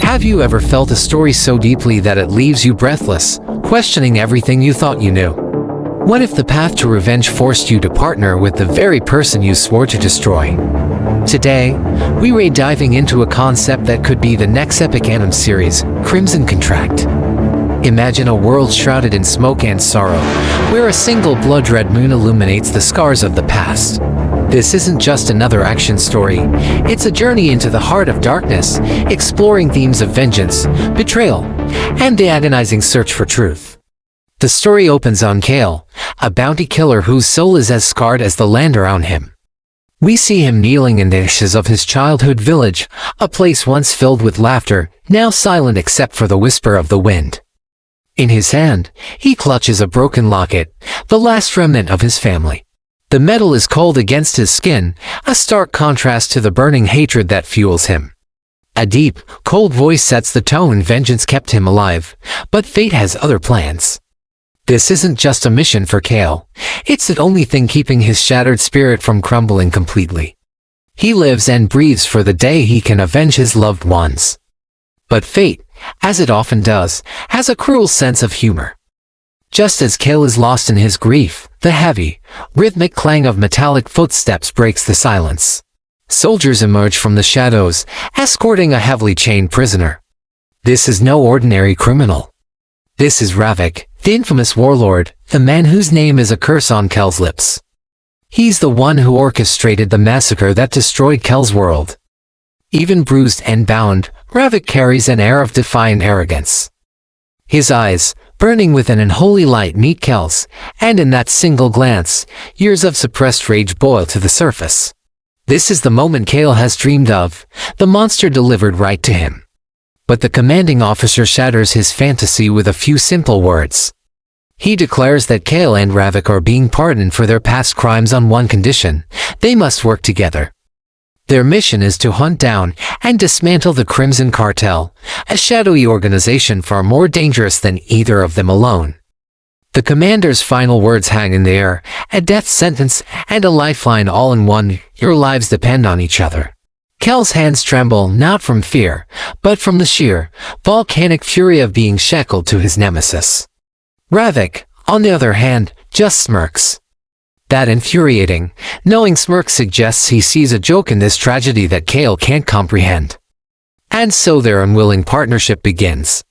Have you ever felt a story so deeply that it leaves you breathless, questioning everything you thought you knew? What if the path to revenge forced you to partner with the very person you swore to destroy? Today, we're diving into a concept that could be the next epic anime series, Crimson Contract. Imagine a world shrouded in smoke and sorrow, where a single blood-red moon illuminates the scars of the past. This isn't just another action story, it's a journey into the heart of darkness, exploring themes of vengeance, betrayal, and the agonizing search for truth. The story opens on Kael, a bounty killer whose soul is as scarred as the land around him. We see him kneeling in the ashes of his childhood village, a place once filled with laughter, now silent except for the whisper of the wind. In his hand, he clutches a broken locket, the last remnant of his family. The metal is cold against his skin, a stark contrast to the burning hatred that fuels him. A deep, cold voice sets the tone. Vengeance kept him alive, but fate has other plans. This isn't just a mission for Kael, it's the only thing keeping his shattered spirit from crumbling completely. He lives and breathes for the day he can avenge his loved ones. But fate, as it often does, has a cruel sense of humor. Just as Kael is lost in his grief, the heavy, rhythmic clang of metallic footsteps breaks the silence. Soldiers emerge from the shadows, escorting a heavily chained prisoner. This is no ordinary criminal. This is Ravik, the infamous warlord, the man whose name is a curse on Kael's lips. He's the one who orchestrated the massacre that destroyed Kael's world. Even bruised and bound, Ravik carries an air of defiant arrogance. His eyes, burning with an unholy light, meet Kael's, and in that single glance, years of suppressed rage boil to the surface. This is the moment Kael has dreamed of, the monster delivered right to him. But the commanding officer shatters his fantasy with a few simple words. He declares that Kael and Ravik are being pardoned for their past crimes on one condition: they must work together. Their mission is to hunt down and dismantle the Crimson Cartel, a shadowy organization far more dangerous than either of them alone. The commander's final words hang in the air, a death sentence and a lifeline all in one. Your lives depend on each other. Kael's hands tremble not from fear, but from the sheer, volcanic fury of being shackled to his nemesis. Ravik, on the other hand, just smirks. That infuriating, knowing smirk suggests he sees a joke in this tragedy that Kael can't comprehend. And so their unwilling partnership begins.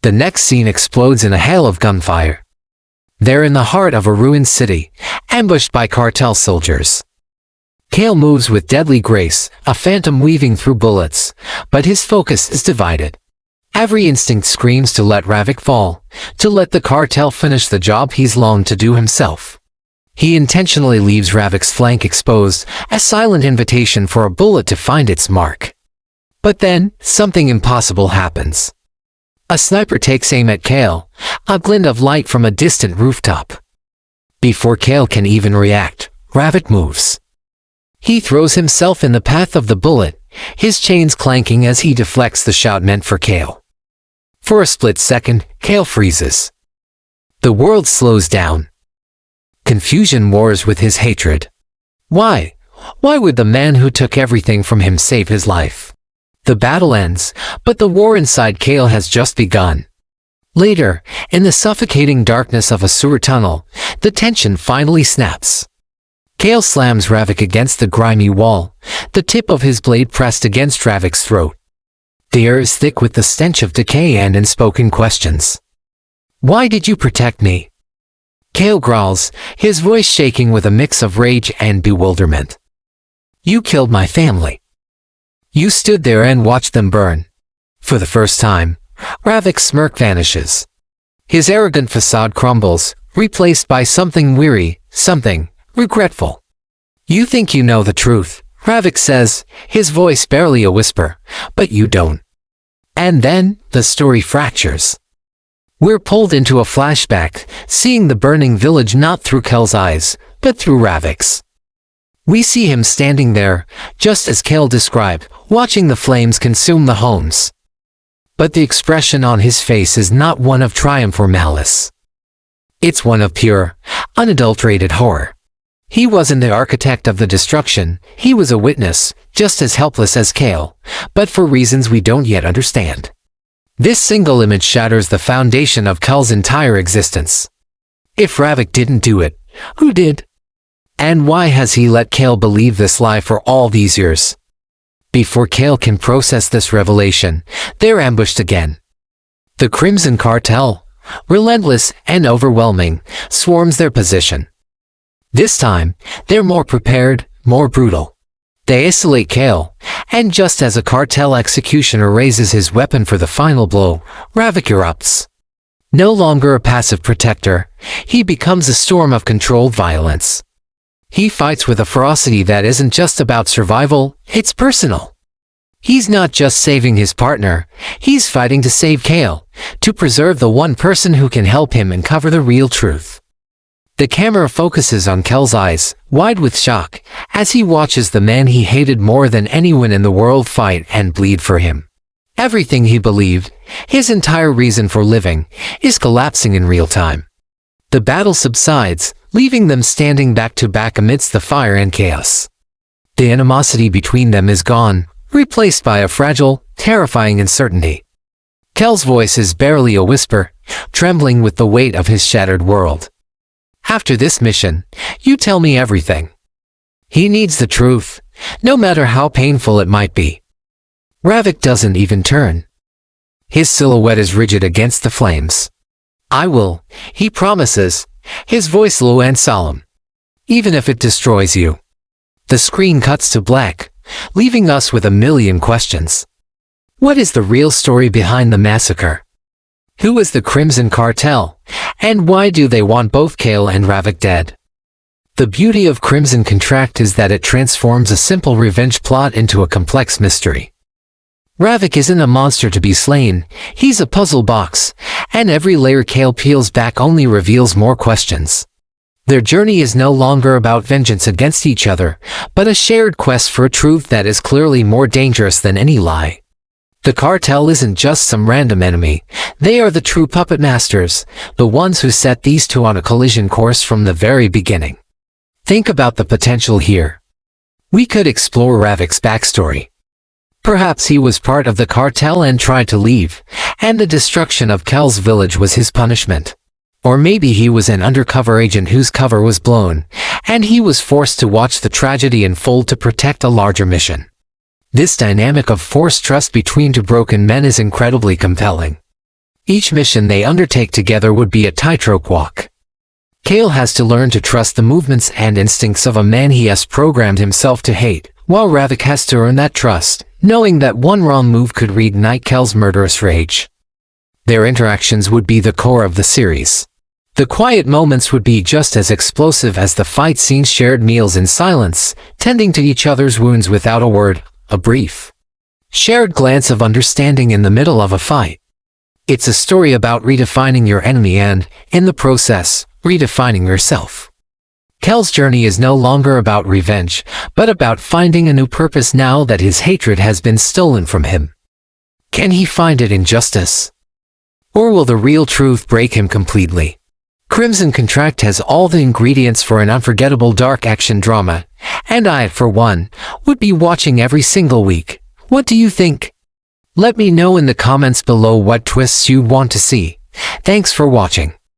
The next scene explodes in a hail of gunfire. They're in the heart of a ruined city, ambushed by cartel soldiers. Kael moves with deadly grace, a phantom weaving through bullets, but his focus is divided. Every instinct screams to let Ravik fall, to let the cartel finish the job he's longed to do himself. He intentionally leaves Ravik's flank exposed, a silent invitation for a bullet to find its mark. But then, something impossible happens. A sniper takes aim at Kael, a glint of light from a distant rooftop. Before Kael can even react, Ravik moves. He throws himself in the path of the bullet, his chains clanking as he deflects the shot meant for Kael. For a split second, Kael freezes. The world slows down. Confusion wars with his hatred. Why? Why would the man who took everything from him save his life? The battle ends, but the war inside Kael has just begun. Later, in the suffocating darkness of a sewer tunnel, the tension finally snaps. Kael slams Ravik against the grimy wall, the tip of his blade pressed against Ravik's throat. The air is thick with the stench of decay and unspoken questions. Why did you protect me? Kael growls, his voice shaking with a mix of rage and bewilderment. You killed my family. You stood there and watched them burn. For the first time, Ravik's smirk vanishes. His arrogant facade crumbles, replaced by something weary, something regretful. You think you know the truth, Ravik says, his voice barely a whisper, but you don't. And then, the story fractures. We're pulled into a flashback, seeing the burning village not through Kael's eyes, but through Ravik's. We see him standing there, just as Kael described, watching the flames consume the homes. But the expression on his face is not one of triumph or malice. It's one of pure, unadulterated horror. He wasn't the architect of the destruction, he was a witness, just as helpless as Kael, but for reasons we don't yet understand. This single image shatters the foundation of Kael's entire existence. If Ravik didn't do it, who did? And why has he let Kael believe this lie for all these years? Before Kael can process this revelation, they're ambushed again. The Crimson Cartel, relentless and overwhelming, swarms their position. This time, they're more prepared, more brutal. They isolate Kael, and just as a cartel executioner raises his weapon for the final blow, Ravik erupts. No longer a passive protector, he becomes a storm of controlled violence. He fights with a ferocity that isn't just about survival, it's personal. He's not just saving his partner, he's fighting to save Kael, to preserve the one person who can help him uncover the real truth. The camera focuses on Kael's eyes, wide with shock, as he watches the man he hated more than anyone in the world fight and bleed for him. Everything he believed, his entire reason for living, is collapsing in real time. The battle subsides, leaving them standing back to back amidst the fire and chaos. The animosity between them is gone, replaced by a fragile, terrifying uncertainty. Kael's voice is barely a whisper, trembling with the weight of his shattered world. After this mission, you tell me everything. He needs the truth, no matter how painful it might be. Ravik doesn't even turn. His silhouette is rigid against the flames. I will, he promises, his voice low and solemn. Even if it destroys you. The screen cuts to black, leaving us with a million questions. What is the real story behind the massacre? Who is the Crimson Cartel, and why do they want both Kael and Ravik dead? The beauty of Crimson Contract is that it transforms a simple revenge plot into a complex mystery. Ravik isn't a monster to be slain, he's a puzzle box, and every layer Kael peels back only reveals more questions. Their journey is no longer about vengeance against each other, but a shared quest for a truth that is clearly more dangerous than any lie. The cartel isn't just some random enemy, they are the true puppet masters, the ones who set these two on a collision course from the very beginning. Think about the potential here. We could explore Ravik's backstory. Perhaps he was part of the cartel and tried to leave, and the destruction of Kael's village was his punishment. Or maybe he was an undercover agent whose cover was blown, and he was forced to watch the tragedy unfold to protect a larger mission. This dynamic of forced trust between two broken men is incredibly compelling. Each mission they undertake together would be a tightrope walk. Kael has to learn to trust the movements and instincts of a man he has programmed himself to hate, while Ravik has to earn that trust, knowing that one wrong move could reignite Kael's murderous rage. Their interactions would be the core of the series. The quiet moments would be just as explosive as the fight scenes, shared meals in silence, tending to each other's wounds without a word, a brief, shared glance of understanding in the middle of a fight. It's a story about redefining your enemy and, in the process, redefining yourself. Kael's journey is no longer about revenge, but about finding a new purpose now that his hatred has been stolen from him. Can he find it in justice? Or will the real truth break him completely? Crimson Contract has all the ingredients for an unforgettable dark action drama, and I, for one, would be watching every single week. What do you think? Let me know in the comments below what twists you'd want to see. Thanks for watching.